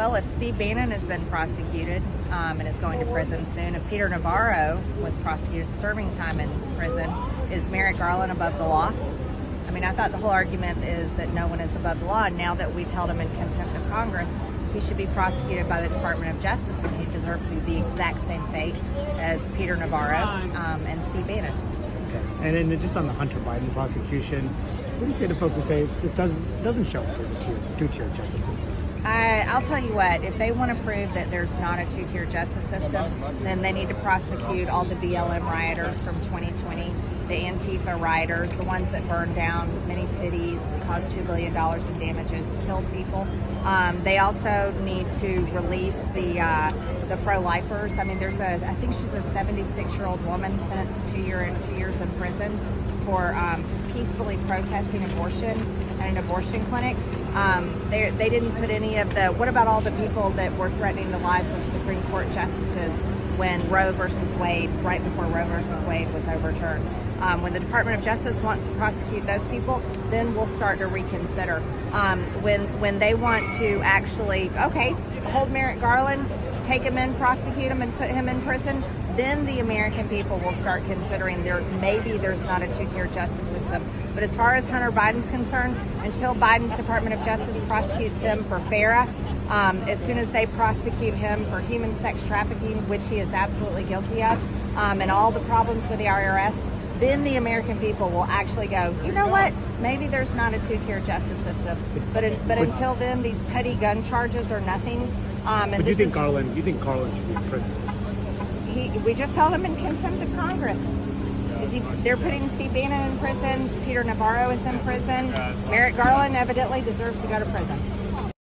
Well, if Steve Bannon has been prosecuted and is going to prison soon, if Peter Navarro was prosecuted, serving time in prison, is Merrick Garland above the law? I mean, I thought the whole argument is that no one is above the law. And now that we've held him in contempt of Congress, he should be prosecuted by the Department of Justice, and he deserves the exact same fate as Peter Navarro and Steve Bannon. Okay. And then just on the Hunter Biden prosecution, what do you say to folks who say this doesn't show up as a two-tier justice system? I'll tell you what, if they want to prove that there's not a two-tier justice system, then they need to prosecute all the BLM rioters from 2020, the Antifa rioters, the ones that burned down many cities, caused $2 billion in damages, killed people. They also need to release the pro-lifers. I mean, I think she's a 76-year-old woman sentenced to 2 years in prison for peacefully protesting abortion at an abortion clinic. They didn't put any of what about all the people that were threatening the lives of Supreme Court justices when Roe versus Wade, right before Roe versus Wade was overturned? When the Department of Justice wants to prosecute those people, then we'll start to reconsider. When they want to actually, hold Merrick Garland, take him in, prosecute him, and put him in prison, then the American people will start considering maybe there's not a two-tier justice system. But as far as Hunter Biden's concerned, until Biden's Department of Justice prosecutes him for FARA, as soon as they prosecute him for human sex trafficking, which he is absolutely guilty of, and all the problems with the IRS, then the American people will actually go, you know what, maybe there's not a two-tier justice system. But until then, these petty gun charges are nothing. But do you think Garland should be in prison? We just held him in contempt of Congress. They're putting Steve Bannon in prison. Peter Navarro is in prison. Merrick Garland evidently deserves to go to prison.